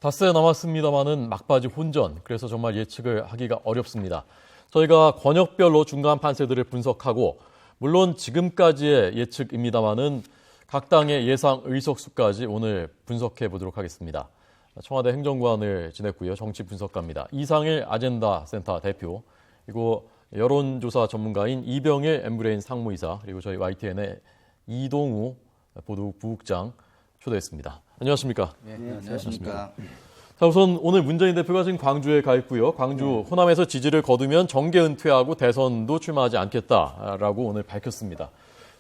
닷새 남았습니다만은 막바지 혼전, 그래서 정말 예측을 하기가 어렵습니다. 저희가 권역별로 중간 판세들을 분석하고, 물론 지금까지의 예측입니다만은 각 당의 예상 의석수까지 오늘 분석해 보도록 하겠습니다. 청와대 행정관을 지냈고요. 정치 분석가입니다. 이상일 아젠다 센터 대표, 그리고 여론조사 전문가인 이병일 엠브레인 상무이사, 그리고 저희 YTN의 이동우 보도국 부국장 초대했습니다. 안녕하십니까? 네, 안녕하십니까. 자, 우선 오늘 문재인 대표가 지금 광주에 가 있고요. 광주 호남에서 지지를 거두면 정계 은퇴하고 대선도 출마하지 않겠다라고 오늘 밝혔습니다.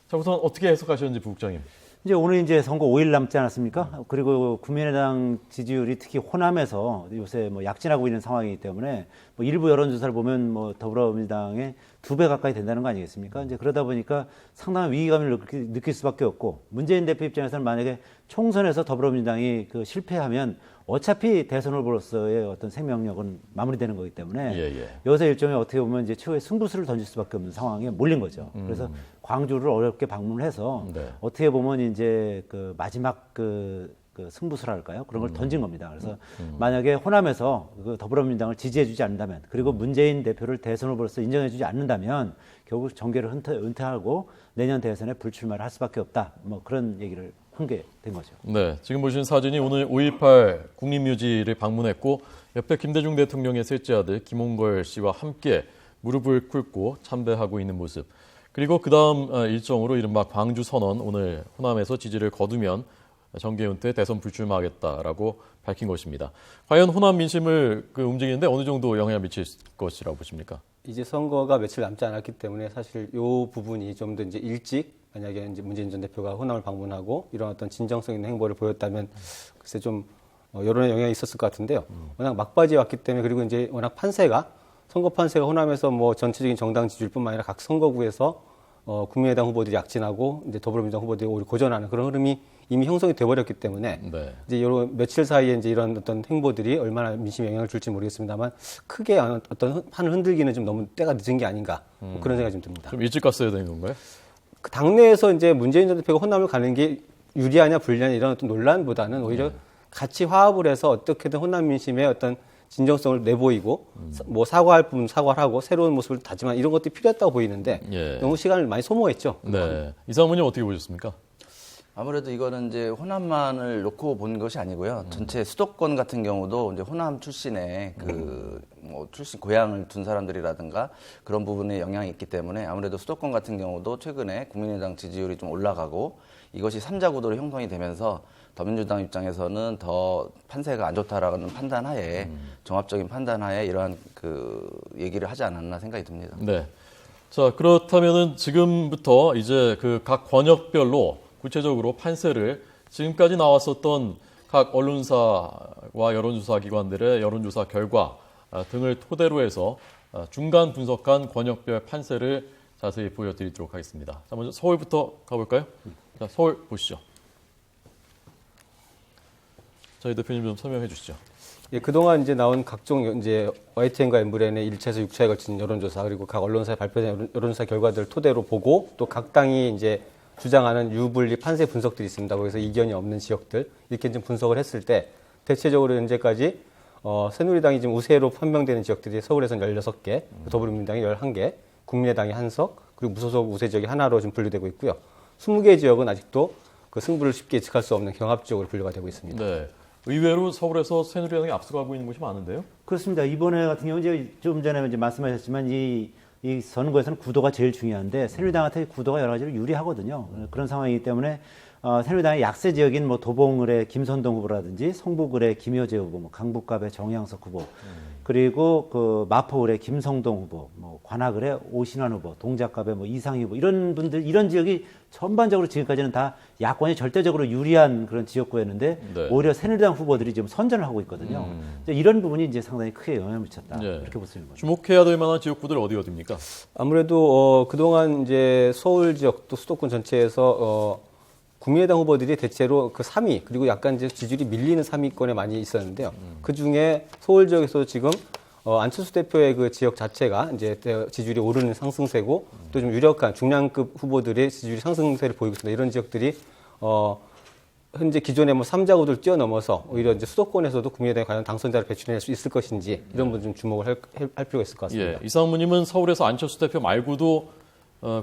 자, 우선 어떻게 해석하셨는지 부국장님. 이제 오늘 이제 선거 5일 남지 않았습니까? 그리고 국민의당 지지율이 특히 호남에서 요새 뭐 약진하고 있는 상황이기 때문에 뭐 일부 여론조사를 보면 뭐 더불어민주당의 2배 가까이 된다는 거 아니겠습니까? 이제 그러다 보니까 상당한 위기감을 느낄 수밖에 없고, 문재인 대표 입장에서는 만약에 총선에서 더불어민주당이 실패하면 어차피 대선 후보로서의 어떤 생명력은 마무리되는 거기 때문에 여기서 일종의 어떻게 보면 이제 최후의 승부수를 던질 수밖에 없는 상황에 몰린 거죠. 그래서 광주를 어렵게 방문해서 어떻게 보면 이제 그 마지막 그 승부수랄까요? 그런 걸 던진 겁니다. 그래서 만약에 호남에서 그 더불어민주당을 지지해주지 않는다면, 그리고 문재인 대표를 대선 후보로서 인정해주지 않는다면 결국 정계를 은퇴하고 내년 대선에 불출마를 할 수밖에 없다. 뭐 그런 얘기를 한 게 된 거죠. 네, 지금 보신 사진이 오늘 5.18 국립묘지를 방문했고, 옆에 김대중 대통령의 셋째 아들 김홍걸 씨와 함께 무릎을 꿇고 참배하고 있는 모습. 그리고 그 다음 일정으로 이른바 광주 선언, 오늘 호남에서 지지를 거두면 정계 은퇴, 대선 불출마하겠다라고 밝힌 것입니다. 과연 호남 민심을 움직이는데 어느 정도 영향을 미칠 것이라고 보십니까? 이제 선거가 며칠 남지 않았기 때문에 사실 이 부분이 좀 더 이제 일찍, 만약에 이제 문재인 전 대표가 호남을 방문하고 이런 어떤 진정성 있는 행보를 보였다면 글쎄 좀 여론에 영향이 있었을 것 같은데요. 워낙 막바지에 왔기 때문에, 그리고 이제 워낙 선거 판세가 호남에서 뭐 전체적인 정당 지지율뿐만 아니라 각 선거구에서 국민의당 후보들이 약진하고 이제 더불어민주당 후보들이 오히려 고전하는 그런 흐름이 이미 형성이 돼버렸기 때문에 이제 이런 며칠 사이에 이제 이런 어떤 행보들이 얼마나 민심에 영향을 줄지 모르겠습니다만, 크게 어떤 판을 흔들기는 좀 너무 때가 늦은 게 아닌가, 뭐 그런 생각이 좀 듭니다. 좀 일찍 갔어야 되는 건가요? 그 당내에서 이제 문재인 전 대표가 호남을 가는 게 유리하냐 불리하냐 이런 어떤 논란보다는 오히려 같이 화합을 해서 어떻게든 호남 민심의 어떤 진정성을 내보이고 뭐 사과할 부분 사과를 하고 새로운 모습을 다지만 이런 것들이 필요했다고 보이는데 너무 시간을 많이 소모했죠. 네, 이상무님 어떻게 보셨습니까? 아무래도 이거는 이제 호남만을 놓고 본 것이 아니고요. 전체 수도권 같은 경우도 이제 호남 출신의 뭐 출신 고향을 둔 사람들이라든가 그런 부분에 영향이 있기 때문에 아무래도 수도권 같은 경우도 최근에 국민의당 지지율이 좀 올라가고 이것이 3자 구도로 형성이 되면서 더민주당 입장에서는 더 판세가 안 좋다라는 판단하에 종합적인 판단하에 이러한 얘기를 하지 않았나 생각이 듭니다. 네. 자, 그렇다면은 지금부터 이제 각 권역별로 구체적으로 판세를 지금까지 나왔었던 각 언론사와 여론조사 기관들의 여론조사 결과 등을 토대로 해서 중간 분석한 권역별 판세를 자세히 보여드리도록 하겠습니다. 자, 먼저 서울부터 가볼까요? 자, 서울 보시죠. 저희 대표님 좀 설명해 주시죠. 예, 그동안 이제 나온 각종 이제 YTN과 엠브레인의 1차에서 6차에 걸친 여론조사, 그리고 각 언론사에 발표된 여론조사 결과들을 토대로 보고, 또 각 당이 이제 주장하는 유불리 판세 분석들이 있습니다. 거기서 이견이 없는 지역들 이렇게 좀 분석을 했을 때 대체적으로 현재까지 새누리당이 지금 우세로 판명되는 지역들이 서울에서는 16개, 더불어민주당이 11개, 국민의당이 1석, 그리고 무소속 우세 지역이 하나로 지금 분류되고 있고요. 20개 지역은 아직도 그 승부를 쉽게 예측할 수 없는 경합 지역으로 분류가 되고 있습니다. 네. 의외로 서울에서 새누리당이 앞서가고 있는 곳이 많은데요? 그렇습니다. 이번에 같은 경우 이제 좀 전에 이제 말씀하셨지만 이 선거에서는 구도가 제일 중요한데, 새누리당한테 구도가 여러 가지로 유리하거든요. 그런 상황이기 때문에 새누리당의 약세 지역인 뭐 도봉을의 김선동 후보라든지 성북을의 김효재 후보, 뭐 강북갑의 정양석 후보, 그리고 그 마포을의 김성동 후보, 뭐 관악을의 오신환 후보, 동작갑의 뭐 이상희 후보, 이런 분들, 이런 지역이 전반적으로 지금까지는 다 야권이 절대적으로 유리한 그런 지역구였는데 오히려 새누리당 후보들이 지금 선전을 하고 있거든요. 이런 부분이 이제 상당히 크게 영향을 미쳤다. 이렇게 볼 수 있는 거죠. 주목해야 될 만한 지역구들 어디입니까? 아무래도 그동안 이제 서울 지역 또 수도권 전체에서 국민의당 후보들이 대체로 그 3위, 그리고 약간 이제 지지율이 밀리는 3위권에 많이 있었는데요. 그 중에 서울 지역에서 지금 안철수 대표의 그 지역 자체가 이제 지지율이 오르는 상승세고, 또 좀 유력한 중량급 후보들의 지지율이 상승세를 보이고 있습니다. 이런 지역들이 현재 기존의 뭐 3자구도를 뛰어넘어서 오히려 이제 수도권에서도 국민의당이 과연 당선자를 배출해낼 수 있을 것인지 이런 부분 좀 주목을 할 필요가 있을 것 같습니다. 예, 이상무님은 서울에서 안철수 대표 말고도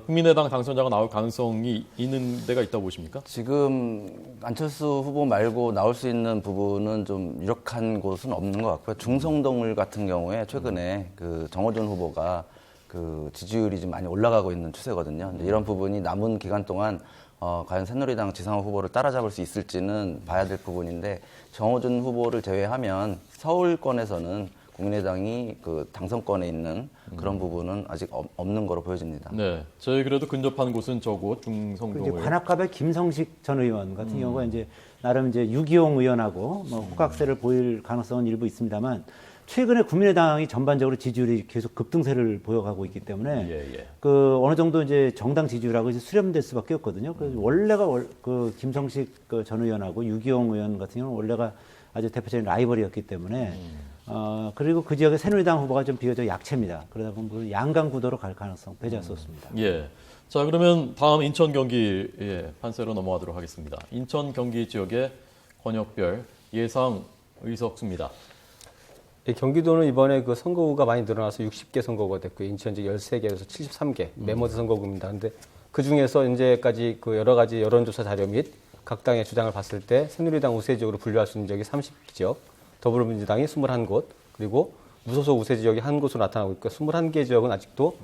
국민의당 당선자가 나올 가능성이 있는 데가 있다고 보십니까? 지금 안철수 후보 말고 나올 수 있는 부분은 좀 유력한 곳은 없는 것 같고요. 중성동을 같은 경우에 최근에 그 정호준 후보가 그 지지율이 좀 많이 올라가고 있는 추세거든요. 이제 이런 부분이 남은 기간 동안 과연 새누리당 지상호 후보를 따라잡을 수 있을지는 봐야 될 부분인데 정호준 후보를 제외하면 서울권에서는 국민의당이 그 당선권에 있는 그런 부분은 아직 없는 거로 보여집니다. 네, 저희 그래도 근접한 곳은 저곳 이제 중성동을. 관악갑의 김성식 전 의원 같은 경우가 이제 나름 이제 유기용 의원하고 뭐 호각세를 보일 가능성은 일부 있습니다만 최근에 국민의당이 전반적으로 지지율이 계속 급등세를 보여가고 있기 때문에 예. 그 어느 정도 이제 정당 지지율하고 이제 수렴될 수밖에 없거든요. 그래서 원래가 그 김성식 그 전 의원하고 유기용 의원 같은 경우는 원래가 아주 대표적인 라이벌이었기 때문에 그리고 그 지역의 새누리당 후보가 좀 비교적 약체입니다. 그러다 보면 양강 구도로 갈 가능성 배제할 수 없습니다. 예. 자, 그러면 다음 인천 경기 판세로 넘어가도록 하겠습니다. 인천 경기 지역의 권역별 예상 의석수입니다. 예, 경기도는 이번에 그 선거구가 많이 늘어나서 60개 선거구가 됐고요. 인천 이제 13개에서 73개 매머드 선거구입니다. 근데 그 중에서 현재까지 그 여러 가지 여론조사 자료 및 각 당의 주장을 봤을 때 새누리당 우세 지역으로 분류할 수 있는 지역이 30지역, 더불어민주당이 21곳, 그리고 무소속 우세 지역이 한 곳으로 나타나고 있고 21개 지역은 아직도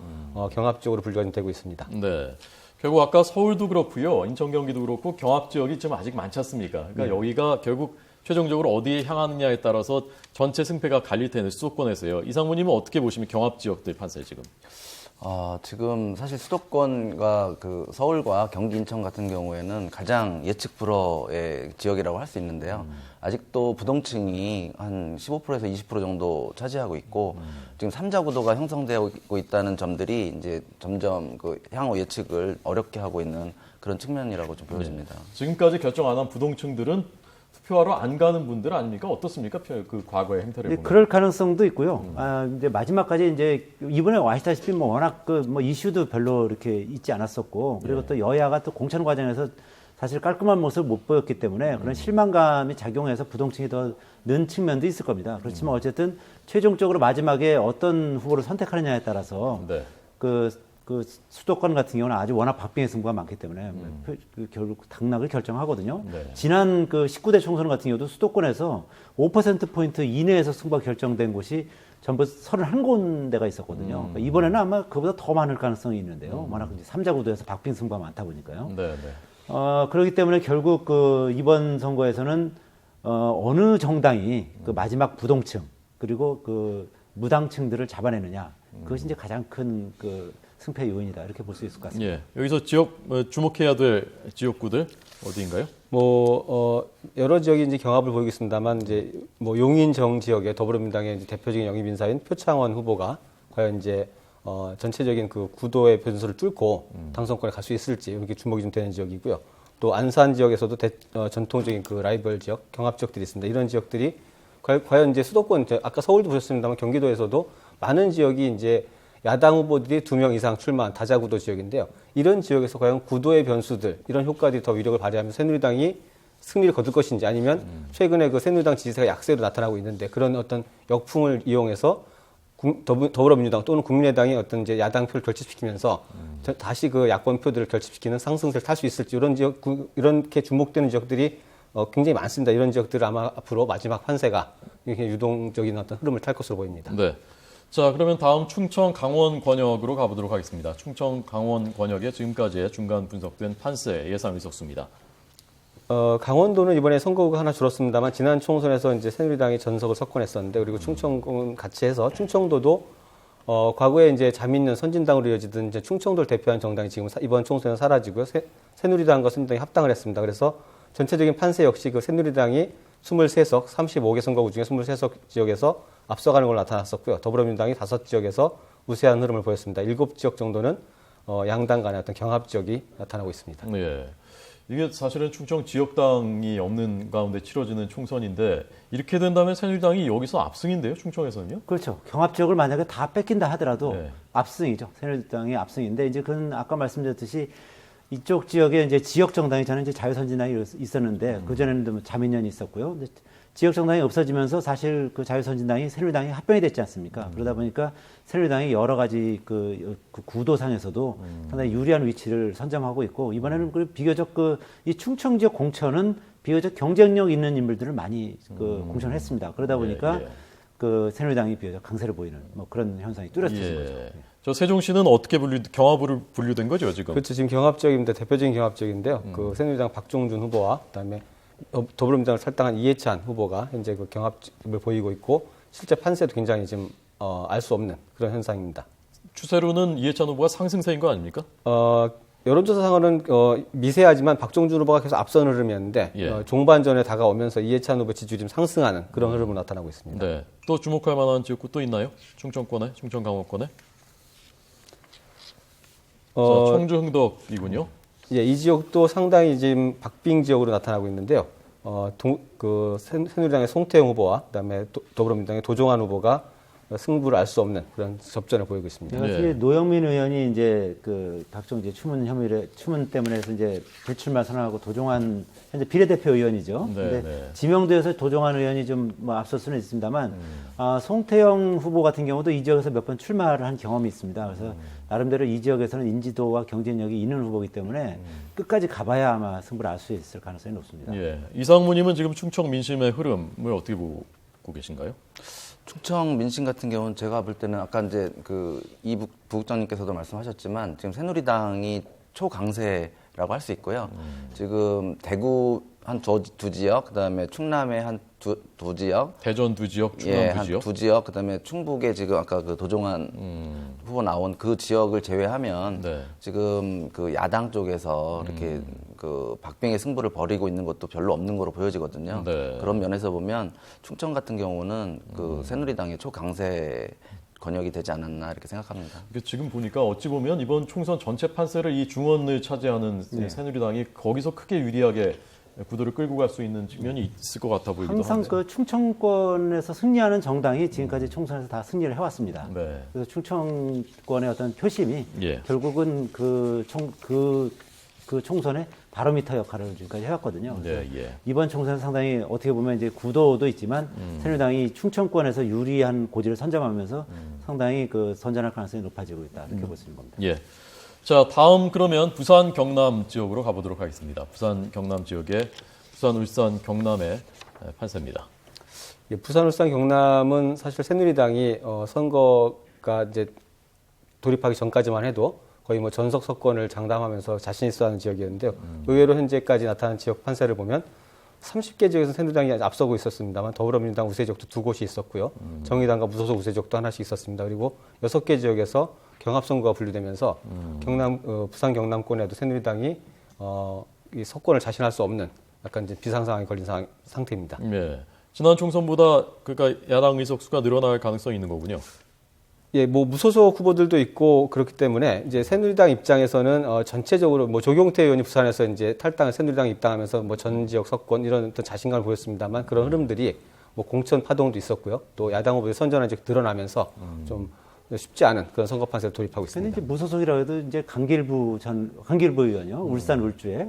경합 지역으로 분류가 되고 있습니다. 네. 결국 아까 서울도 그렇고요. 인천 경기도 그렇고 경합 지역이 좀 아직 많지 않습니까? 그러니까 여기가 결국 최종적으로 어디에 향하느냐에 따라서 전체 승패가 갈릴 텐데 수도권에서요. 이상무님은 어떻게 보시면 경합 지역들 판세 지금? 지금 사실 수도권과 그 서울과 경기 인천 같은 경우에는 가장 예측 불허의 지역이라고 할 수 있는데요. 아직도 부동층이 한 15%에서 20% 정도 차지하고 있고 지금 3자 구도가 형성되고 있다는 점들이 이제 점점 그 향후 예측을 어렵게 하고 있는 그런 측면이라고 좀 보여집니다. 지금까지 결정 안 한 부동층들은 투표하러 안 가는 분들 아닙니까? 어떻습니까? 그 과거의 행태를 보면. 그럴 가능성도 있고요. 이제 마지막까지 이제 이번에 아시다시피 뭐 워낙 그 뭐 이슈도 별로 이렇게 있지 않았었고 그리고 또 여야가 또 공천 과정에서 사실 깔끔한 모습을 못 보였기 때문에 그런 실망감이 작용해서 부동층이 더 는 측면도 있을 겁니다. 그렇지만 어쨌든 최종적으로 마지막에 어떤 후보를 선택하느냐에 따라서 그 수도권 같은 경우는 아주 워낙 박빙의 승부가 많기 때문에 결국 당락을 결정하거든요. 지난 그 19대 총선 같은 경우도 수도권에서 5%포인트 이내에서 승부가 결정된 곳이 전부 31군데가 있었거든요. 그러니까 이번에는 아마 그보다 더 많을 가능성이 있는데요. 워낙 이제 3자 구도에서 박빙 승부가 많다 보니까요. 그렇기 때문에 결국 그 이번 선거에서는 어느 정당이 그 마지막 부동층 그리고 그 무당층들을 잡아내느냐 그것이 이제 가장 큰 그 승패 요인이다 이렇게 볼 수 있을 것 같습니다. 예, 여기서 지역 주목해야 될 지역구들 어디인가요? 여러 지역이 이제 경합을 보이겠습니다만 이제 뭐 용인정 지역의 더불어민주당의 이제 대표적인 영입 인사인 표창원 후보가 과연 이제 전체적인 그 구도의 변수를 뚫고 당선권에 갈 수 있을지 이렇게 주목이 좀 되는 지역이고요. 또 안산 지역에서도 전통적인 그 라이벌 지역, 경합 지역들이 있습니다. 이런 지역들이 과연 이제 수도권, 아까 서울도 보셨습니다만 경기도에서도 많은 지역이 이제 야당 후보들이 2명 이상 출마한 다자구도 지역인데요. 이런 지역에서 과연 구도의 변수들, 이런 효과들이 더 위력을 발휘하면서 새누리당이 승리를 거둘 것인지 아니면 최근에 그 새누리당 지지세가 약세로 나타나고 있는데 그런 어떤 역풍을 이용해서 더불어민주당 또는 국민의당이 어떤 이제 야당표를 결집시키면서 다시 그 야권표들을 결집시키는 상승세를 탈 수 있을지 이런 지역, 이렇게 주목되는 지역들이 굉장히 많습니다. 이런 지역들을 아마 앞으로 마지막 판세가 이렇게 유동적인 어떤 흐름을 탈 것으로 보입니다. 네. 자, 그러면 다음 충청 강원 권역으로 가보도록 하겠습니다. 충청 강원 권역의 지금까지의 중간 분석된 판세 예상 의석수입니다. 강원도는 이번에 선거구가 하나 줄었습니다만 지난 총선에서 이제 새누리당이 전석을 석권했었는데 그리고 충청은 같이 해서 충청도도 과거에 이제 자민련 선진당으로 이어지던 이제 충청도를 대표한 정당이 지금 이번 총선에 사라지고요. 새누리당과 선진당이 합당을 했습니다. 그래서 전체적인 판세 역시 그 새누리당이 23석, 35개 선거구 중에 23석 지역에서 앞서가는 걸로 나타났었고요. 더불어민주당이 5지역에서 우세한 흐름을 보였습니다. 7지역 정도는 양당 간의 어떤 경합 지역이 나타나고 있습니다. 네. 이게 사실은 충청 지역당이 없는 가운데 치러지는 총선인데 이렇게 된다면 새누리당이 여기서 압승인데요, 충청에서는요? 그렇죠. 경합 지역을 만약에 다 뺏긴다 하더라도 네. 압승이죠. 새누리당이 압승인데 이제 그건 아까 말씀드렸듯이 이쪽 지역에 이제 지역 정당이 저는 이제 자유선진당이 있었는데 그 전에는 뭐 자민련이 있었고요. 근데 지역 정당이 없어지면서 사실 그 자유선진당이 새누리당이 합병이 됐지 않습니까? 그러다 보니까 새누리당이 여러 가지 그 구도상에서도 상당히 유리한 위치를 선점하고 있고 이번에는 그 비교적 이 충청 지역 공천은 비교적 경쟁력 있는 인물들을 많이 공천을 했습니다. 그러다 보니까 그 새누리당이 비교적 강세를 보이는 뭐 그런 현상이 뚜렷해진 거죠. 저 세종시는 어떻게 경합으로 분류된 거죠 지금? 그렇죠. 지금 경합지역입니다. 대표적인 경합지역인데요. 그 새누리당 박종준 후보와 그다음에 더불어민주당을 탈당한 이해찬 후보가 현재 그 경합을 보이고 있고 실제 판세도 굉장히 지금 알 수 없는 그런 현상입니다. 추세로는 이해찬 후보가 상승세인 거 아닙니까? 여론조사상으로는 미세하지만 박종준 후보가 계속 앞선 흐름이었는데 종반전에 다가오면서 이해찬 후보 지지율이 좀 상승하는 그런 흐름으로 나타나고 있습니다. 네. 또 주목할 만한 지역구 또 있나요? 충청권에, 충청 강원권에? 청주 흥덕이군요. 예, 이 지역도 상당히 지금 박빙 지역으로 나타나고 있는데요. 새누리당의 송태영 후보와 그다음에 더불어민주당의 도종환 후보가 승부를 알 수 없는 그런 접전을 보이고 있습니다. 사실 노영민 의원이 이제 그 각종 이제 추문 때문에 해서 이제 불출마 선언하고 도종환 현재 비례대표 의원이죠. 근데 지명도에서 도종환 의원이 좀 뭐 앞설 수는 있습니다만 송태영 후보 같은 경우도 이 지역에서 몇 번 출마를 한 경험이 있습니다. 그래서 나름대로 이 지역에서는 인지도와 경쟁력이 있는 후보이기 때문에 끝까지 가봐야 아마 승부를 알 수 있을 가능성이 높습니다. 예. 이상무님은 지금 충청 민심의 흐름을 어떻게 보고 계신가요? 충청 민심 같은 경우는 제가 볼 때는 아까 이제 이 부국장님께서도 말씀하셨지만 지금 새누리당이 초강세라고 할 수 있고요. 지금 대구 한 두 지역, 그다음에 충남의 한 두 지역, 대전 두 지역, 충남 두 지역, 두 지역, 그다음에 충북에 지금 아까 그 도종환 후보 나온 그 지역을 제외하면 지금 그 야당 쪽에서 이렇게 그 박빙의 승부를 벌이고 있는 것도 별로 없는 거로 보여지거든요. 그런 면에서 보면 충청 같은 경우는 그 새누리당의 초강세 권역이 되지 않았나 이렇게 생각합니다. 지금 보니까 어찌 보면 이번 총선 전체 판세를 이 중원을 차지하는 새누리당이 거기서 크게 유리하게 구도를 끌고 갈 수 있는 측면이 있을 것 같아 보이기도 항상 한데. 그 충청권에서 승리하는 정당이 지금까지 총선에서 다 승리를 해왔습니다. 그래서 충청권의 어떤 표심이 결국은 그 총선의 바로미터 역할을 지금까지 해왔거든요. 그래서 이번 총선 상당히 어떻게 보면 이제 구도도 있지만 새누리당이 충청권에서 유리한 고지를 선점하면서 상당히 그 선전할 가능성이 높아지고 있다 이렇게 볼 수 있는 겁니다. 자, 다음 그러면 부산 경남 지역으로 가보도록 하겠습니다. 부산 경남 지역의 부산, 울산, 경남의 판세입니다. 부산, 울산, 경남은 사실 새누리당이 선거가 이제 돌입하기 전까지만 해도 거의 뭐 전석 석권을 장담하면서 자신 있어 하는 지역이었는데요. 의외로 현재까지 나타난 지역 판세를 보면 30개 지역에서 새누리당이 앞서고 있었습니다만 더불어민주당 우세지역도 두 곳이 있었고요. 정의당과 무소속 우세지역도 하나씩 있었습니다. 그리고 6개 지역에서 경합선거가 분류되면서 부산 경남권에도 새누리당이 이 석권을 자신할 수 없는 약간 이제 비상 상황에 걸린 상태입니다. 지난 총선보다 그러니까 야당 의석수가 늘어날 가능성이 있는 거군요. 뭐 무소속 후보들도 있고 그렇기 때문에 이제 새누리당 입장에서는 전체적으로 뭐 조경태 의원이 부산에서 이제 탈당을 새누리당 입당하면서 뭐 전 지역 석권 이런 어떤 자신감을 보였습니다만 그런 흐름들이 뭐 공천 파동도 있었고요. 또 야당 후보의 선전한 적이 드러나면서 좀 쉽지 않은 그런 선거 판세를 돌입하고 있습니다. 근데 이제 무소속이라고 해도 이제 강길부 의원이요. 울산 울주에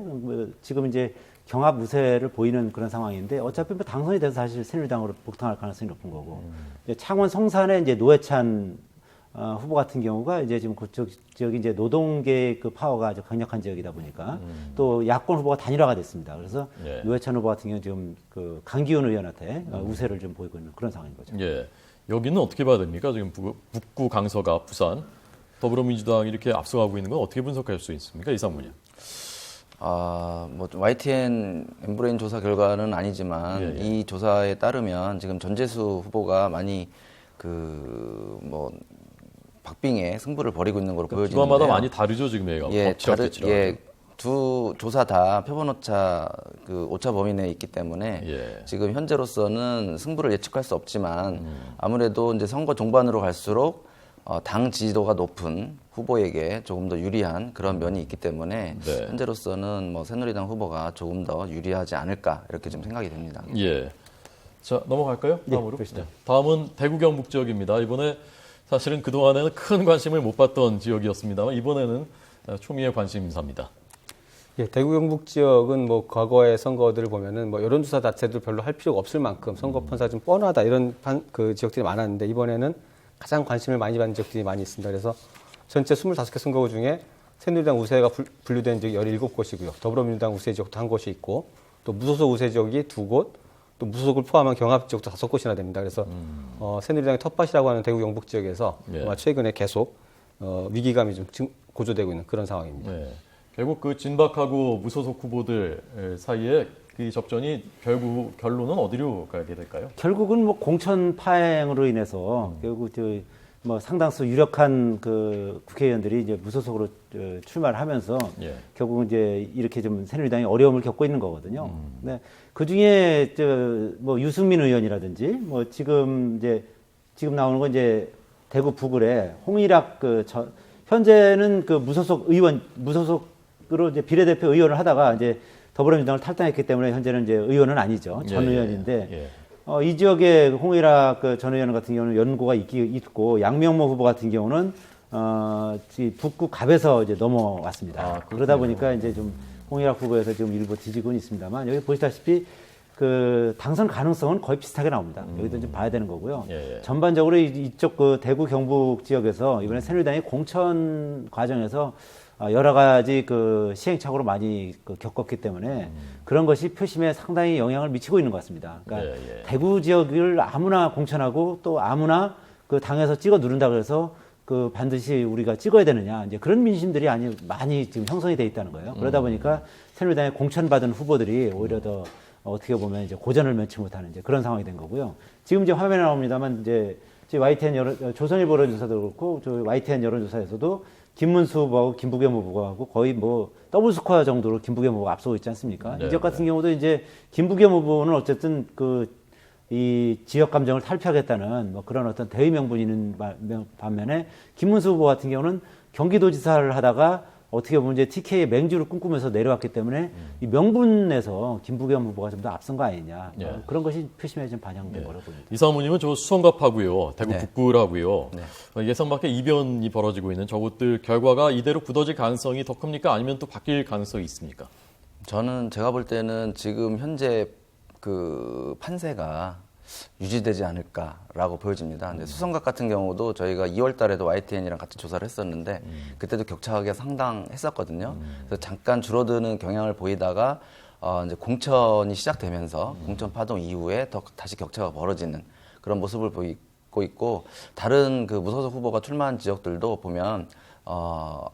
지금 이제 경합 우세를 보이는 그런 상황인데 어차피 뭐 당선이 돼서 사실 새누리당으로 복당할 가능성이 높은 거고 이제 창원 성산의 이제 노회찬 후보 같은 경우가 이제 지금 그쪽 지역이 이제 노동계의 그 파워가 아주 강력한 지역이다 보니까 또 야권 후보가 단일화가 됐습니다. 그래서 노회찬 후보 같은 경우 지금 그 강기훈 의원한테 우세를 좀 보이고 있는 그런 상황인 거죠. 여기는 어떻게 봐야 됩니까? 지금 북구 강서가 부산 더불어민주당이 이렇게 앞서가고 있는 건 어떻게 분석할 수 있습니까? 이상문이요. 뭐 YTN 엠브레인 조사 결과는 아니지만 이 조사에 따르면 지금 전재수 후보가 많이 뭐 박빙의 승부를 벌이고 있는 걸로 보여지는데요. 기관마다 많이 다르죠 지금 얘가. 두 조사 다 표본 오차 오차 범위 내에 있기 때문에 지금 현재로서는 승부를 예측할 수 없지만 아무래도 이제 선거 종반으로 갈수록 당 지지도가 높은 후보에게 조금 더 유리한 그런 면이 있기 때문에 현재로서는 뭐 새누리당 후보가 조금 더 유리하지 않을까 이렇게 좀 생각이 됩니다. 자, 넘어갈까요? 다음으로. 다음은 대구 경북 지역입니다. 이번에 사실은 그동안에는 큰 관심을 못 받던 지역이었습니다만 이번에는 초미의 관심사입니다. 예, 대구 경북 지역은 뭐 과거의 선거들을 보면은 뭐 여론조사 자체도 별로 할 필요가 없을 만큼 선거 편사 좀 뻔하다 이런 그 지역들이 많았는데 이번에는 가장 관심을 많이 받는 지역들이 많이 있습니다. 그래서 전체 25개 선거구 중에 새누리당 우세가 분류된 지역이 17곳이고요. 더불어민주당 우세 지역도 한 곳이 있고 또 무소속 우세 지역이 2곳, 또 무소속을 포함한 경합 지역도 5곳이나 됩니다. 그래서 새누리당의 텃밭이라고 하는 대구 경북 지역에서 아마 최근에 계속 위기감이 좀 고조되고 있는 그런 상황입니다. 네. 결국 그 진박하고 무소속 후보들 사이에 그 접전이 결국 결론은 어디로 가게 될까요? 결국은 뭐 공천 파행으로 인해서 결국 뭐 상당수 유력한 그 국회의원들이 이제 무소속으로 출마를 하면서 예. 결국은 이제 이렇게 좀 새누리당이 어려움을 겪고 있는 거거든요. 네. 그 중에 뭐 유승민 의원이라든지 뭐 지금 나오는 건 이제 대구 부글에 홍일학 현재는 그 무소속으로 이제 비례대표 의원을 하다가 이제 더불어민주당을 탈당했기 때문에 현재는 이제 의원은 아니죠. 전 의원인데 이 지역에 홍일학 전 의원 같은 경우는 연고가 있고 양명모 후보 같은 경우는 북구 갑에서 이제 넘어왔습니다. 그러다 보니까 이제 좀 홍일학 후보에서 지금 일부 뒤지고는 있습니다만 여기 보시다시피 그 당선 가능성은 거의 비슷하게 나옵니다. 여기도 좀 봐야 되는 거고요. 전반적으로 이쪽 그 대구 경북 지역에서 이번에 새누리당이 공천 과정에서 여러 가지 그 시행착오를 많이 겪었기 때문에 그런 것이 표심에 상당히 영향을 미치고 있는 것 같습니다. 그러니까 대구 지역을 아무나 공천하고 또 아무나 그 당에서 찍어 누른다 그래서 그 반드시 우리가 찍어야 되느냐 이제 그런 민심들이 많이 지금 형성이 돼 있다는 거예요. 그러다 보니까 새누리당에 공천받은 후보들이 오히려 더 어떻게 보면 이제 고전을 면치 못하는 이제 그런 상황이 된 거고요. 지금 이제 화면에 나옵니다만 이제 YTN 조선일보 여론조사도 그렇고 YTN 여론조사에서도 김문수 후보하고 김부겸 후보하고 거의 뭐 더블 스코어 정도로 김부겸 후보가 앞서고 있지 않습니까? 이 지역 같은 경우도 이제 김부겸 후보는 어쨌든 이 지역 감정을 탈피하겠다는 뭐 그런 어떤 대의 명분이 있는 반면에 김문수 후보 같은 경우는 경기도지사를 하다가 어떻게 보면 이제 TK의 맹주를 꿈꾸면서 내려왔기 때문에 이 명분에서 김부겸 후보가 좀 더 앞선 거 아니냐 그런 것이 표심에 좀 반영된 거라고 봅니다. 이 사모님은 저 수성갑하고요, 대구 북구하고요. 예상 밖의 이변이 벌어지고 있는 저것들 결과가 이대로 굳어질 가능성이 더 큽니까? 아니면 또 바뀔 가능성이 있습니까? 제가 볼 때는 지금 현재 그 판세가 유지되지 않을까라고 보여집니다. 근데 수성각 같은 경우도 저희가 2월 달에도 YTN이랑 같이 조사를 했었는데 그때도 격차가 상당했었거든요. 그래서 잠깐 줄어드는 경향을 보이다가 이제 공천이 시작되면서 공천 파동 이후에 다시 격차가 벌어지는 그런 모습을 보이고 있고 다른 그 무소속 후보가 출마한 지역들도 보면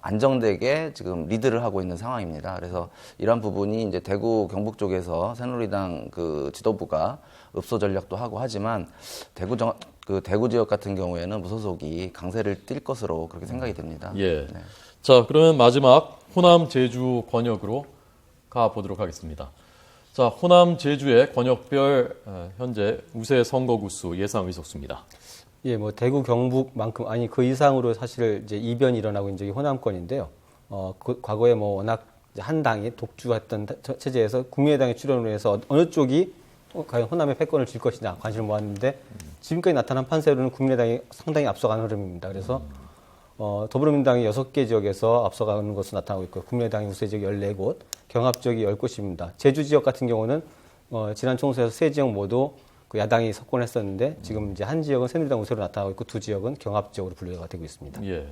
안정되게 지금 리드를 하고 있는 상황입니다. 그래서 이러한 부분이 이제 대구 경북 쪽에서 새누리당 그 지도부가 읍소 전략도 하고 하지만 대구 지역 같은 경우에는 무소속이 강세를 띨 것으로 그렇게 생각이 됩니다. 예. 네. 자, 그러면 마지막 호남 제주 권역으로 가보도록 하겠습니다. 자, 호남 제주의 권역별 현재 우세 선거구 수 예상 의석수입니다. 예, 뭐 대구 경북만큼 아니 그 이상으로 사실 이제 이변이 일어나고 있는 적이 호남권인데요. 과거에 뭐 워낙 한 당이 독주했던 체제에서 국민의당의 출연을 해서 어느 쪽이 과연 호남의 패권을 줄 것이냐 관심을 모았는데 지금까지 나타난 판세로는 국민의당이 상당히 앞서가는 흐름입니다. 그래서 더불어민주당이 6개 지역에서 앞서가는 것으로 나타나고 있고 국민의당이 우세 지역 14곳, 경합 지역이 10곳입니다. 제주 지역 같은 경우는 지난 총선에서 세 지역 모두 그 야당이 석권했었는데 지금 이제 한 지역은 새누리당 우세로 나타나고 있고 두 지역은 경합 지역으로 분류가 되고 있습니다. 예.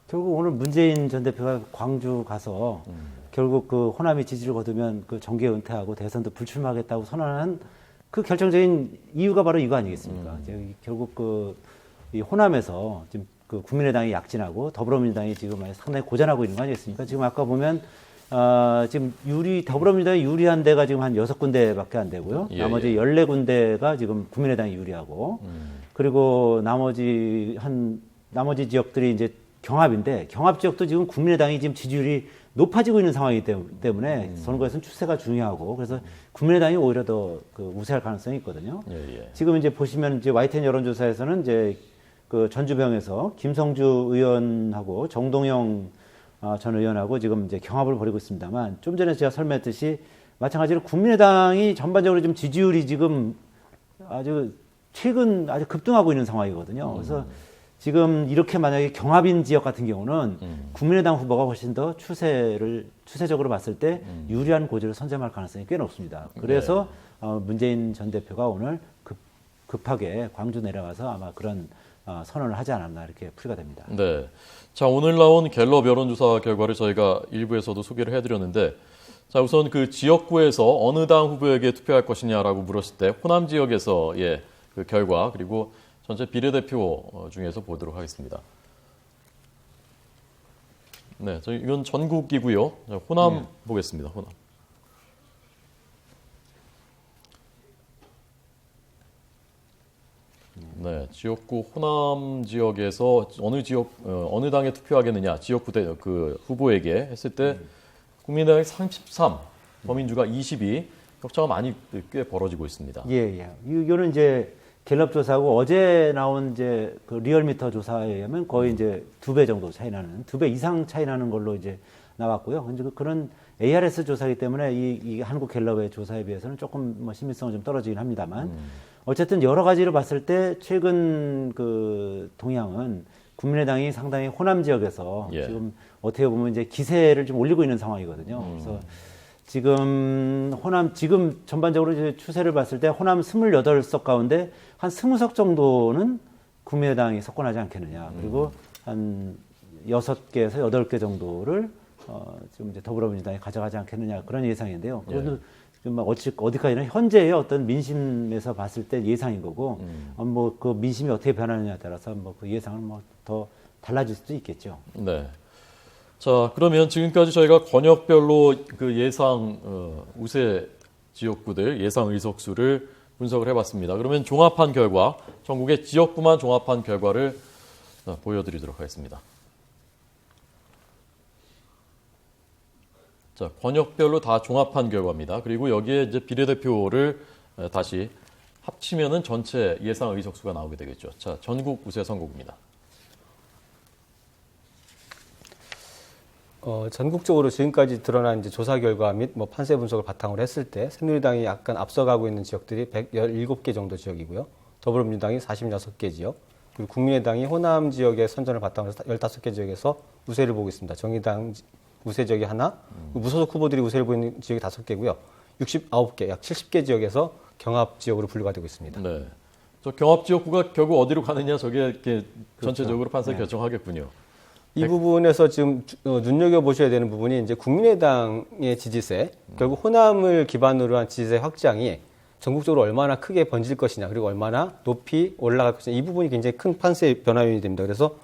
결국 오늘 문재인 전 대표가 광주 가서 결국 그 호남이 지지를 거두면 그 정계 은퇴하고 대선도 불출마하겠다고 선언한 그 결정적인 이유가 바로 이거 아니겠습니까? 결국 이 호남에서 지금 그 국민의당이 약진하고 더불어민주당이 지금 상당히 고전하고 있는 거 아니겠습니까? 지금 아까 보면 지금 더불어민주당이 유리한 데가 지금 한 6군데밖에 안 되고요. 나머지 14군데가 지금 국민의당이 유리하고 그리고 나머지 지역들이 이제 경합인데 경합 지역도 지금 국민의당이 지금 지지율이 높아지고 있는 상황이기 때문에 선거에서는 추세가 중요하고 그래서 국민의당이 오히려 더 우세할 가능성이 있거든요. 지금 이제 보시면 이제 YTN 여론조사에서는 이제 그 전주병에서 김성주 의원하고 정동영 전 의원하고 지금 이제 경합을 벌이고 있습니다만 좀 전에 제가 설명했듯이 마찬가지로 국민의당이 전반적으로 지금 지지율이 지금 최근 아주 급등하고 있는 상황이거든요. 그래서 지금 이렇게 만약에 경합인 지역 같은 경우는 국민의당 후보가 훨씬 더 추세적으로 봤을 때 유리한 고지를 선점할 가능성이 꽤 높습니다. 그래서 문재인 전 대표가 오늘 급하게 광주 내려가서 아마 그런 선언을 하지 않았나 이렇게 풀이가 됩니다. 네. 자, 오늘 나온 갤럽 여론조사 결과를 저희가 일부에서도 소개를 해드렸는데, 자, 우선 그 지역구에서 어느 당 후보에게 투표할 것이냐라고 물었을 때 호남 지역에서의 그 결과, 그리고 전체 비례대표 중에서 보도록 하겠습니다. 네, 이건 전국이고요. 자, 호남 보겠습니다. 호남. 네, 지역구 호남 지역에서 어느 당에 투표하겠느냐, 지역구 그 후보에게 했을 때 국민의당이 33, 더민주가 22, 격차가 많이 꽤 벌어지고 있습니다. 예. 이거는 이제 갤럽 조사하고 어제 나온 이제 그 리얼미터 조사에 의하면 거의 이제 2배 정도 차이 나는, 2배 이상 차이 나는 걸로 이제 나왔고요. 이제 그런 ARS 조사이기 때문에 이 한국 갤럽의 조사에 비해서는 조금 뭐 신빙성은 좀 떨어지긴 합니다만, 어쨌든 여러 가지로 봤을 때 최근 그 동향은 국민의당이 상당히 호남 지역에서 지금 어떻게 보면 이제 기세를 좀 올리고 있는 상황이거든요. 그래서 지금 전반적으로 이제 추세를 봤을 때 호남 28석 가운데 한 20석 정도는 국민의당이 석권하지 않겠느냐. 그리고 한 6개에서 8개 정도를 지금 이제 더불어민주당이 가져가지 않겠느냐. 그런 예상인데요. 그것도 어디까지나 현재의 어떤 민심에서 봤을 때 예상인 거고, 뭐 그 민심이 어떻게 변하느냐에 따라서 뭐 그 예상은 뭐 더 달라질 수도 있겠죠. 네. 자, 그러면 지금까지 저희가 권역별로 그 예상 우세 지역구들 예상 의석수를 분석을 해봤습니다. 그러면 종합한 결과, 전국의 지역구만 종합한 결과를 보여드리도록 하겠습니다. 자, 권역별로 다 종합한 결과입니다. 그리고 여기에 이제 비례대표를 다시 합치면은 전체 예상 의석수가 나오게 되겠죠. 자, 전국 우세 선거구입니다. 전국적으로 지금까지 드러난 이제 조사 결과 및 뭐 판세 분석을 바탕으로 했을 때 새누리당이 약간 앞서가고 있는 지역들이 117개 정도 지역이고요. 더불어민주당이 46개 지역, 그리고 국민의당이 호남 지역의 선전을 바탕으로 해서 15개 지역에서 우세를 보고 있습니다. 정의당 우세 지역이 하나, 무소속 후보들이 우세를 보이는 지역이 5개고요. 69개, 약 70개 지역에서 경합 지역으로 분류가 되고 있습니다. 네. 저 경합 지역구가 결국 어디로 가느냐, 저게 이렇게 그렇죠. 전체적으로 판세 결정하겠군요. 이 부분에서 지금 눈여겨보셔야 되는 부분이 이제 국민의당의 지지세, 결국 호남을 기반으로 한 지지세 확장이 전국적으로 얼마나 크게 번질 것이냐, 그리고 얼마나 높이 올라갈 것이냐, 이 부분이 굉장히 큰 판세 변화 요인이 됩니다. 그래서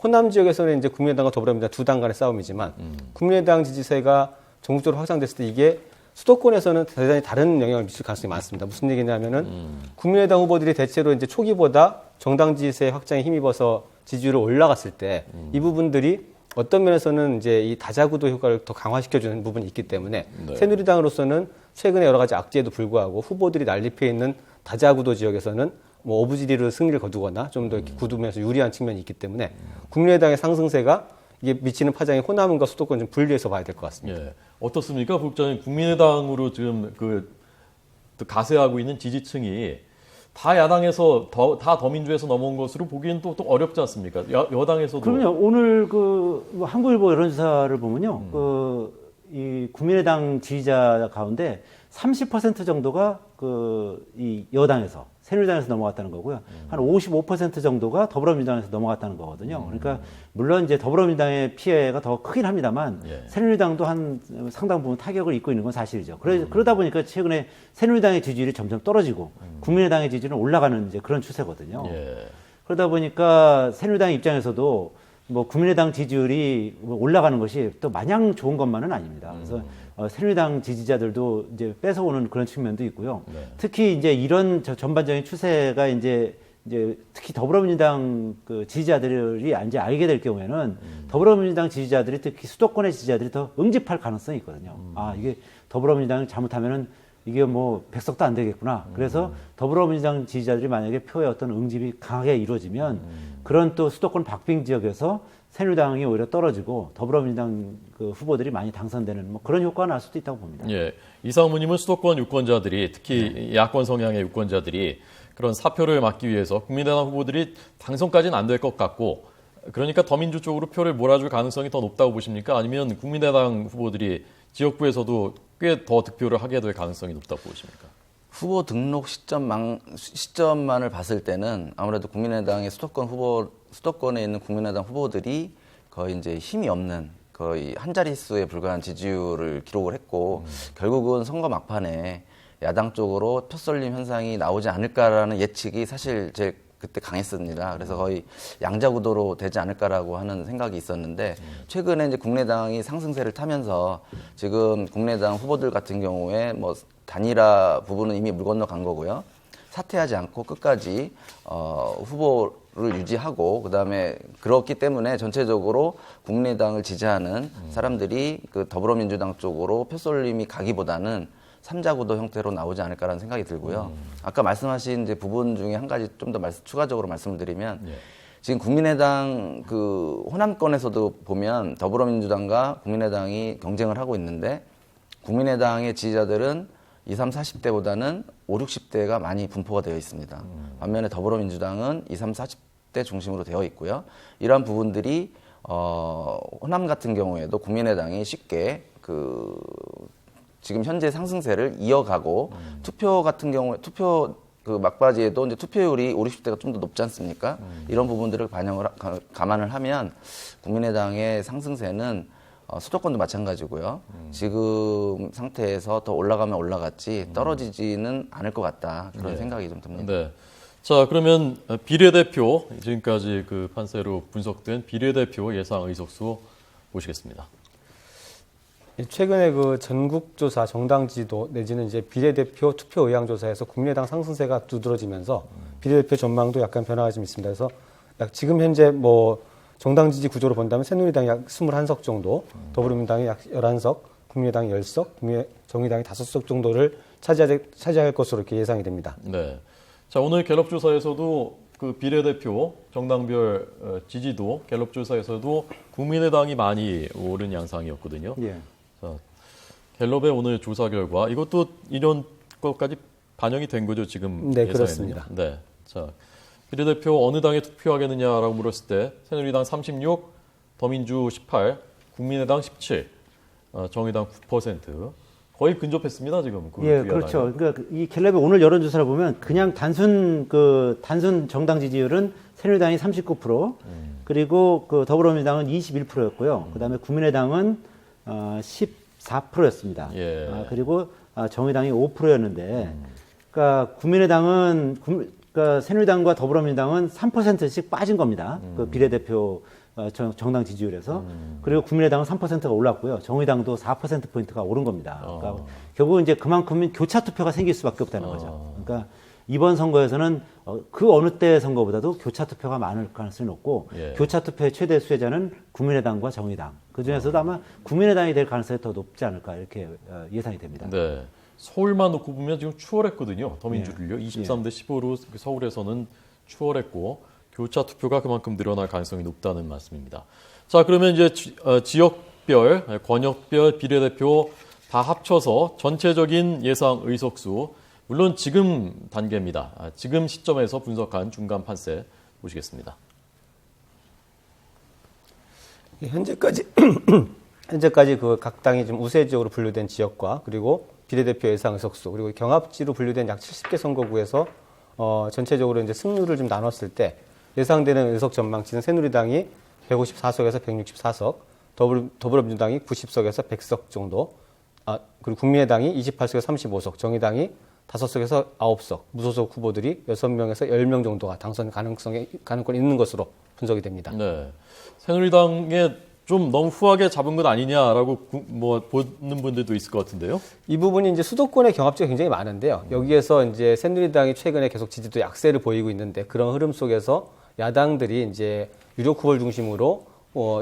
호남 지역에서는 이제 국민의당과 더불어민주당 두 당 간의 싸움이지만 국민의당 지지세가 전국적으로 확장됐을 때 이게 수도권에서는 대단히 다른 영향을 미칠 가능성이 많습니다. 무슨 얘기냐면은 국민의당 후보들이 대체로 이제 초기보다 정당 지지세 확장에 힘입어서 지지율이 올라갔을 때 이 부분들이 어떤 면에서는 이제 이 다자구도 효과를 더 강화시켜주는 부분이 있기 때문에 새누리당으로서는 최근에 여러 가지 악재에도 불구하고 후보들이 난립해 있는 다자구도 지역에서는 뭐 오부지리로 승리를 거두거나 좀 더 이렇게 구두면서 유리한 측면이 있기 때문에 국민의당의 상승세가 이게 미치는 파장이 호남과 수도권 좀 분리해서 봐야 될 것 같습니다. 예. 어떻습니까? 국장님, 국민의당으로 지금 또 가세하고 있는 지지층이 다 야당에서 다 더민주에서 넘어온 것으로 보기엔 또 어렵지 않습니까? 여당에서도. 그럼요. 오늘 뭐 한국일보 여론조사를 보면요. 이 국민의당 지지자 가운데 30% 정도가 이 여당에서 새누리당에서 넘어갔다는 거고요. 한 55% 정도가 더불어민주당에서 넘어갔다는 거거든요. 그러니까 물론 이제 더불어민주당의 피해가 더 크긴 합니다만 새누리당도 한 상당 부분 타격을 입고 있는 건 사실이죠. 그러다 보니까 최근에 새누리당의 지지율이 점점 떨어지고 국민의당의 지지율은 올라가는 이제 그런 추세거든요. 그러다 보니까 새누리당 입장에서도 뭐 국민의당 지지율이 올라가는 것이 또 마냥 좋은 것만은 아닙니다. 그래서 새누리당 지지자들도 이제 뺏어오는 그런 측면도 있고요. 특히 이제 이런 전반적인 추세가 이제 특히 더불어민주당 그 지지자들이 이제 알게 될 경우에는 더불어민주당 지지자들이 특히 수도권의 지지자들이 더 응집할 가능성이 있거든요. 아, 이게 더불어민주당이 잘못하면은 이게 뭐 100석도 안 되겠구나. 그래서 더불어민주당 지지자들이 만약에 표의 어떤 응집이 강하게 이루어지면 그런 또 수도권 박빙 지역에서 새누리당이 오히려 떨어지고 더불어민주당 그 후보들이 많이 당선되는 뭐 그런 효과가 날 수도 있다고 봅니다. 예. 이상무님은 수도권 유권자들이 특히 야권 성향의 유권자들이 그런 사표를 막기 위해서 국민의당 후보들이 당선까지는 안 될 것 같고 그러니까 더민주 쪽으로 표를 몰아줄 가능성이 더 높다고 보십니까? 아니면 국민의당 후보들이 지역구에서도 꽤 더 득표를 하게 될 가능성이 높다고 보십니까? 후보 등록 시점만을 봤을 때는 아무래도 국민의당의 수도권에 있는 국민의당 후보들이 거의 이제 힘이 없는 거의 한 자릿수에 불과한 지지율을 기록을 했고 결국은 선거 막판에 야당 쪽으로 표썰림 현상이 나오지 않을까라는 예측이 사실 제 그때 강했습니다. 그래서 거의 양자구도로 되지 않을까라고 하는 생각이 있었는데 최근에 이제 국민의당이 상승세를 타면서 지금 국민의당 후보들 같은 경우에 뭐 단일화 부분은 이미 물 건너간 거고요. 사퇴하지 않고 끝까지 후보를 유지하고 그다음에 그렇기 때문에 전체적으로 국민의당을 지지하는 사람들이 그 더불어민주당 쪽으로 표쏠림이 가기보다는 삼자구도 형태로 나오지 않을까라는 생각이 들고요. 아까 말씀하신 이제 부분 중에 한 가지 좀 더 추가적으로 말씀을 드리면 지금 국민의당 그 호남권에서도 보면 더불어민주당과 국민의당이 경쟁을 하고 있는데 국민의당의 지지자들은 20, 30, 40대보다는 5, 60대가 많이 분포가 되어 있습니다. 반면에 더불어민주당은 20, 40대 중심으로 되어 있고요. 이러한 부분들이 호남 같은 경우에도 국민의당이 쉽게 지금 현재 상승세를 이어가고 투표 같은 경우에 그 막바지에도 이제 투표율이 5, 60대가 좀 더 높지 않습니까? 이런 부분들을 감안을 하면 국민의당의 상승세는 수도권도 마찬가지고요. 지금 상태에서 더 올라가면 올라갔지 떨어지지는 않을 것 같다. 그런 생각이 좀 듭니다. 네. 자, 그러면 비례대표 지금까지 그 판세로 분석된 비례대표 예상 의석수 보시겠습니다. 최근에 그 전국조사 정당지도 내지는 이제 비례대표 투표 의향 조사에서 국민의당 상승세가 두드러지면서 비례대표 전망도 약간 변화가 좀 있습니다. 그래서 지금 현재 뭐 정당 지지 구조로 본다면 새누리당이 약 21석 정도, 더불어민주당이 약 11석, 국민의당이 10석, 정의당이 5석 정도를 차지할 것으로 이렇게 예상이 됩니다. 네. 자, 오늘 갤럽 조사에서도 그 비례대표 정당별 지지도 갤럽 조사에서도 국민의당이 많이 오른 양상이었거든요. 예. 자, 갤럽의 오늘 조사 결과 이것도 이런 것까지 반영이 된 거죠, 지금 네, 예상에는요. 그렇습니다. 네. 자, 비례대표 어느 당에 투표하겠느냐라고 물었을 때 새누리당 36, 더민주 18, 국민의당 17, 정의당 9%. 거의 근접했습니다, 지금. 예, 그렇죠. 그러니까 이 갤럽의 오늘 여론조사를 보면 그냥 단순 정당 지지율은 새누리당이 39%, 그리고 그 더불어민주당은 21%였고요. 그다음에 국민의당은 14%였습니다. 예. 그리고 정의당이 5%였는데, 그러니까 그러니까 새누리당과 더불어민주당은 3%씩 빠진 겁니다. 그 비례대표 정당 지지율에서. 그리고 국민의당은 3%가 올랐고요. 정의당도 4%포인트가 오른 겁니다. 그러니까 결국은 이제 그만큼 교차 투표가 생길 수밖에 없다는 거죠. 그러니까 이번 선거에서는 그 어느 때 선거보다도 교차 투표가 많을 가능성이 높고, 예. 교차 투표의 최대 수혜자는 국민의당과 정의당. 그 중에서도 아마 국민의당이 될 가능성이 더 높지 않을까 이렇게 예상이 됩니다. 네. 서울만 놓고 보면 지금 추월했거든요. 더민주를요. 23대 15로 서울에서는 추월했고 교차 투표가 그만큼 늘어날 가능성이 높다는 말씀입니다. 자, 그러면 이제 지역별, 권역별 비례대표 다 합쳐서 전체적인 예상 의석수, 물론 지금 단계입니다. 지금 시점에서 분석한 중간 판세 보시겠습니다. 현재까지 그 각 당이 좀 우세 지역으로 분류된 지역과 그리고 비례대표 예상 의석수 그리고 경합지로 분류된 약 70개 선거구에서 전체적으로 이제 승률을 좀 나눴을 때 예상되는 의석 전망치는 새누리당이 154석에서 164석, 더불어민주당이 90석에서 100석 정도, 그리고 국민의당이 28석에서 35석, 정의당이 5석에서 9석, 무소속 후보들이 6명에서 10명 정도가 당선 가능권이 있는 것으로 분석이 됩니다. 네. 새누리당에 좀 너무 후하게 잡은 것 아니냐라고 보는 분들도 있을 것 같은데요. 이 부분이 이제 수도권의 경합지가 굉장히 많은데요. 여기에서 이제 새누리당이 최근에 계속 지지도 약세를 보이고 있는데 그런 흐름 속에서 야당들이 이제 유력 후보를 중심으로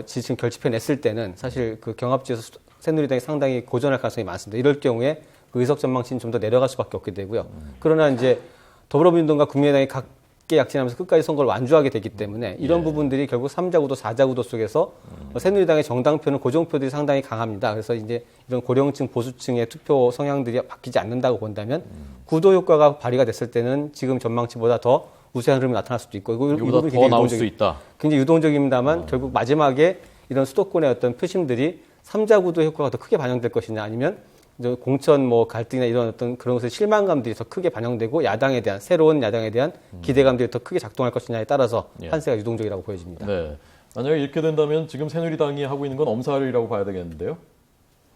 지지층 결집해냈을 때는 사실 그 경합지에서 새누리당이 상당히 고전할 가능성이 많습니다. 이럴 경우에 그 의석 전망치는 좀 더 내려갈 수밖에 없게 되고요. 그러나 이제 더불어민주당과 국민의당이 각 깊게 약진하면서 끝까지 선거를 완주하게 됐기 때문에 이런 부분들이 결국 3자 구도, 4자 구도 속에서 새누리당의 정당표는 고정표들이 상당히 강합니다. 그래서 이제 이런 고령층, 보수층의 투표 성향들이 바뀌지 않는다고 본다면 구도 효과가 발휘가 됐을 때는 지금 전망치보다 더 우세한 흐름이 나타날 수도 있고 이거보다 더 나올 수 있다. 굉장히 유동적입니다만 결국 마지막에 이런 수도권의 어떤 표심들이 3자 구도 효과가 더 크게 반영될 것이냐 아니면 이제 공천 뭐 갈등이나 이런 어떤 그런 것의 실망감들이 더 크게 반영되고 야당에 대한 새로운 야당에 대한 기대감들이 더 크게 작동할 것이냐에 따라서 판세가 유동적이라고 보여집니다. 네. 만약에 이렇게 된다면 지금 새누리당이 하고 있는 건 엄살이라고 봐야 되겠는데요.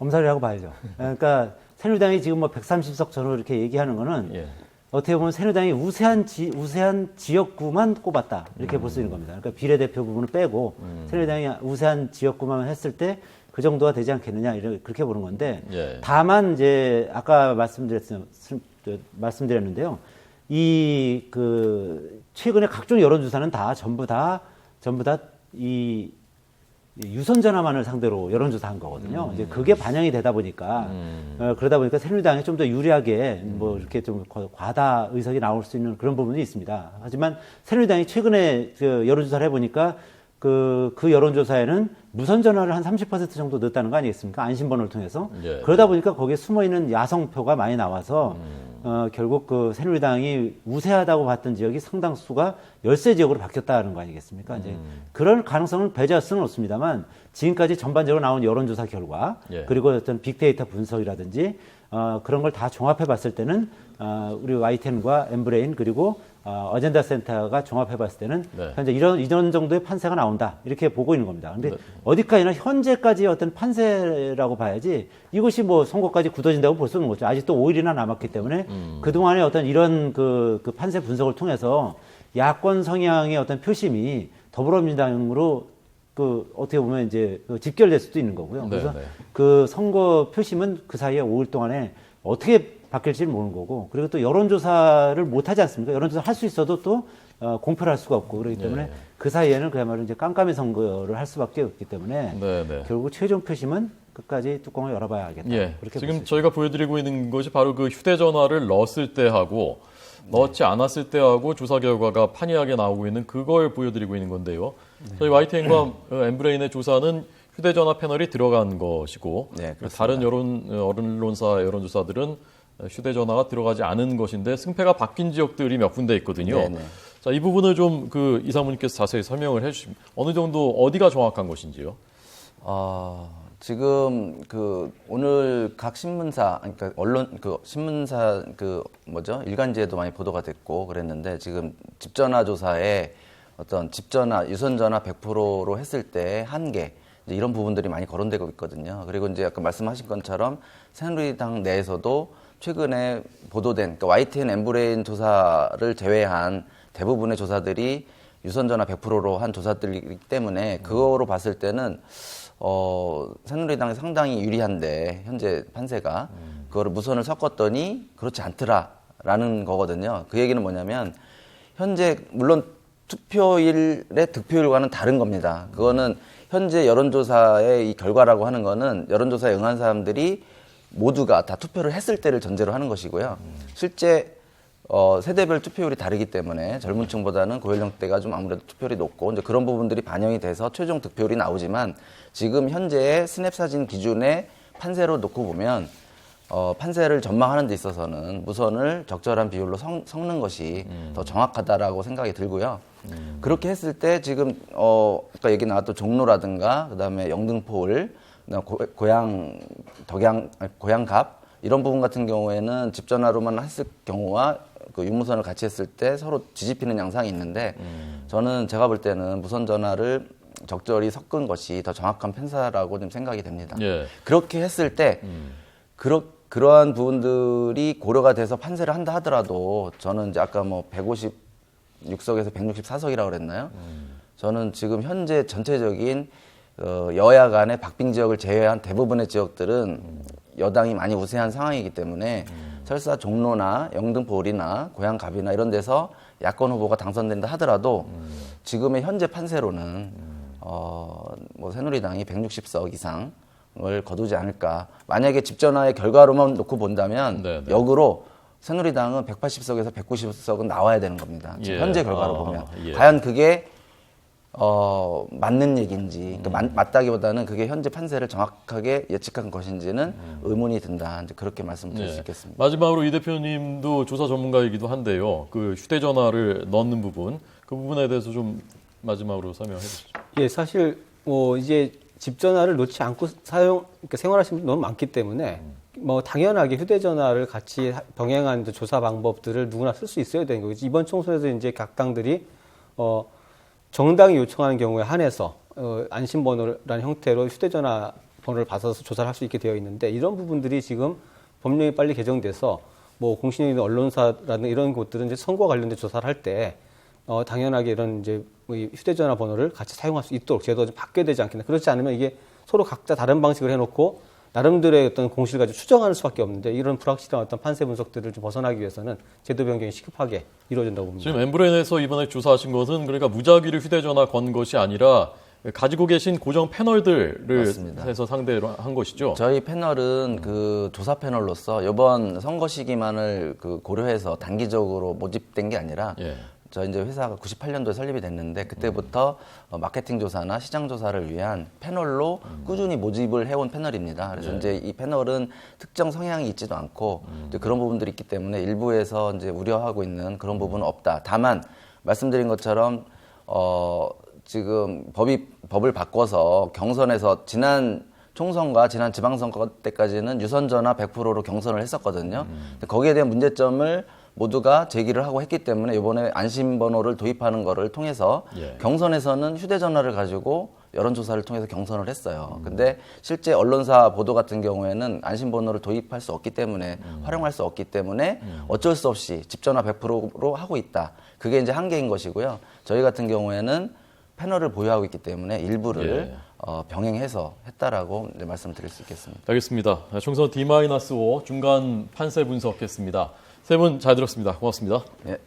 엄살이라고 봐야죠. 그러니까 새누리당이 지금 뭐 130석 전후로 이렇게 얘기하는 거는 예. 어떻게 보면 새누리당이 우세한 지역구만 꼽았다 이렇게 볼 수 있는 겁니다. 그러니까 비례대표 부분을 빼고 새누리당이 우세한 지역구만 했을 때 그 정도가 되지 않겠느냐 그렇게 보는 건데 예. 다만 이제 아까 말씀드렸는데요. 이 그 최근에 각종 여론조사는 다 전부 다 이 유선 전화만을 상대로 여론조사한 거거든요. 이제 그게 반영이 되다 보니까 그러다 보니까 새누리당이 좀 더 유리하게 뭐 이렇게 좀 과다 의석이 나올 수 있는 그런 부분이 있습니다. 하지만 새누리당이 최근에 그 여론조사를 해보니까 그 여론조사에는 무선 전화를 한 30% 정도 넣었다는 거 아니겠습니까? 안심번호를 통해서. 예. 그러다 보니까 거기에 숨어 있는 야성표가 많이 나와서 결국 그 새누리당이 우세하다고 봤던 지역이 상당수가 열세 지역으로 바뀌었다는 거 아니겠습니까? 이제 그런 가능성은 배제할 수는 없습니다만 지금까지 전반적으로 나온 여론조사 결과 예. 그리고 어떤 빅데이터 분석이라든지 그런 걸 다 종합해 봤을 때는 우리 YTN과 엠브레인 그리고 어젠다 센터가 종합해 봤을 때는 네. 현재 이런 정도의 판세가 나온다 이렇게 보고 있는 겁니다. 근데 어디까지나 현재까지의 어떤 판세라고 봐야지 이것이 뭐 선거까지 굳어진다고 볼 수는 없죠. 아직도 5일이나 남았기 때문에 그동안의 어떤 이런 그 판세 분석을 통해서 야권 성향의 어떤 표심이 더불어민주당으로 그 어떻게 보면 이제 집결될 수도 있는 거고요. 그래서 그 선거 표심은 그 사이에 5일 동안에 어떻게 바뀔지는 모르는 거고, 그리고 또 여론조사를 못 하지 않습니까? 여론조사 할 수 있어도 또 공표를 할 수가 없고 그렇기 때문에 그 사이에는 그야말로 이제 깜깜이 선거를 할 수밖에 없기 때문에 결국 최종 표심은 끝까지 뚜껑을 열어봐야겠다. 예. 그렇게 지금 저희가 보여드리고 있는 것이 바로 그 휴대전화를 넣었을 때하고 넣지 않았을 때하고 조사 결과가 판이하게 나오고 있는 그걸 보여드리고 있는 건데요. 저희 YTN과 엠브레인의 조사는 휴대전화 패널이 들어간 것이고 다른 언론사 여론조사들은 휴대전화가 들어가지 않은 것인데 승패가 바뀐 지역들이 몇 군데 있거든요. 네네. 자, 이 부분을 좀 그 이사모님께서 자세히 설명을 해주시면 어느 정도 어디가 정확한 것인지요? 지금 그 오늘 각 신문사 그러니까 언론 그 신문사 그 뭐죠 일간지에도 많이 보도가 됐고 그랬는데 지금 집전화 조사에 어떤 집전화 유선전화 100%로 했을 때 한계 이런 부분들이 많이 거론되고 있거든요. 그리고 이제 아까 말씀하신 것처럼 새누리당 내에서도 최근에 보도된 그러니까 YTN 엠브레인 조사를 제외한 대부분의 조사들이 유선전화 100%로 한 조사들이기 때문에 그거로 봤을 때는 새누리당이 상당히 유리한데 현재 판세가 그거를 무선을 섞었더니 그렇지 않더라라는 거거든요. 그 얘기는 뭐냐면 현재 물론 투표일의 득표율과는 다른 겁니다. 그거는 현재 여론조사의 이 결과라고 하는 거는 여론조사에 응한 사람들이 모두가 다 투표를 했을 때를 전제로 하는 것이고요. 실제 세대별 투표율이 다르기 때문에 젊은 층보다는 고연령대가 좀 아무래도 투표율이 높고 이제 그런 부분들이 반영이 돼서 최종 득표율이 나오지만 지금 현재의 스냅 사진 기준의 판세로 놓고 보면 판세를 전망하는 데 있어서는 무선을 적절한 비율로 섞는 것이 더 정확하다라고 생각이 들고요. 그렇게 했을 때 지금 아까 얘기 나왔던 종로라든가 그다음에 영등포을 고양갑 이런 부분 같은 경우에는 집전화로만 했을 경우와 그 유무선을 같이 했을 때 서로 뒤집히는 양상이 있는데 저는 제가 볼 때는 무선 전화를 적절히 섞은 것이 더 정확한 편사라고 좀 생각이 됩니다. 예. 그렇게 했을 때 그러한 부분들이 고려가 돼서 판세를 한다 하더라도 저는 이제 아까 뭐 156석에서 164석이라고 그랬나요? 저는 지금 현재 전체적인 여야 간의 박빙 지역을 제외한 대부분의 지역들은 여당이 많이 우세한 상황이기 때문에 설사 종로나 영등포을이나 고양갑이나 이런 데서 야권 후보가 당선된다 하더라도 지금의 현재 판세로는 뭐 새누리당이 160석 이상을 거두지 않을까. 만약에 집전화의 결과로만 놓고 본다면 역으로 새누리당은 180석에서 190석은 나와야 되는 겁니다. 지금 예. 현재 결과로 보면. 예. 과연 그게 맞는 얘기인지, 그러니까 맞다기보다는 그게 현재 판세를 정확하게 예측한 것인지는 의문이 든다. 이제 그렇게 말씀드릴 수 있겠습니다. 마지막으로 이 대표님도 조사 전문가이기도 한데요. 그 휴대전화를 넣는 부분, 그 부분에 대해서 좀 마지막으로 설명해 주시죠. 예, 사실 뭐 이제 집 전화를 놓지 않고 그러니까 생활하시는 분이 너무 많기 때문에 뭐 당연하게 휴대전화를 같이 병행한 조사 방법들을 누구나 쓸 수 있어야 되는 거죠. 이번 총선에서 이제 각 당들이 정당이 요청하는 경우에 한해서 안심번호라는 형태로 휴대전화 번호를 받아서 조사를 할 수 있게 되어 있는데 이런 부분들이 지금 법령이 빨리 개정돼서 뭐 공신력 있는 언론사라든 이런 곳들은 이제 선거와 관련된 조사를 할 때 당연하게 이런 이제 휴대전화 번호를 같이 사용할 수 있도록 제도가 좀 바뀌어야 되지 않겠나. 그렇지 않으면 이게 서로 각자 다른 방식을 해놓고 나름대로의 어떤 공식을 가지고 추정하는 수밖에 없는데 이런 불확실한 어떤 판세 분석들을 좀 벗어나기 위해서는 제도 변경이 시급하게 이루어진다고 봅니다. 지금 엠브렌에서 이번에 조사하신 것은 그러니까 무작위로 휴대전화 건 것이 아니라 가지고 계신 고정 패널들을 맞습니다. 해서 상대로 한 것이죠. 저희 패널은 그 조사 패널로서 이번 선거 시기만을 그 고려해서 단기적으로 모집된 게 아니라 예. 저 이제 회사가 98년도에 설립이 됐는데 그때부터 마케팅 조사나 시장 조사를 위한 패널로 꾸준히 모집을 해온 패널입니다. 그래서 이제 이 패널은 특정 성향이 있지도 않고 이제 그런 부분들이 있기 때문에 일부에서 이제 우려하고 있는 그런 부분은 없다. 다만 말씀드린 것처럼 지금 법을 바꿔서 경선에서 지난 총선과 지난 지방선거 때까지는 유선전화 100%로 경선을 했었거든요. 근데 거기에 대한 문제점을 모두가 제기를 하고 했기 때문에 이번에 안심번호를 도입하는 거를 통해서 예. 경선에서는 휴대전화를 가지고 여론조사를 통해서 경선을 했어요. 근데 실제 언론사 보도 같은 경우에는 안심번호를 도입할 수 없기 때문에 활용할 수 없기 때문에 어쩔 수 없이 집전화 100%로 하고 있다. 그게 이제 한계인 것이고요. 저희 같은 경우에는 패널을 보유하고 있기 때문에 일부를 병행해서 했다라고 이제 말씀드릴 수 있겠습니다. 알겠습니다. 총선 D-5 중간 판세 분석했습니다. 세 분 잘 들었습니다. 고맙습니다. 네.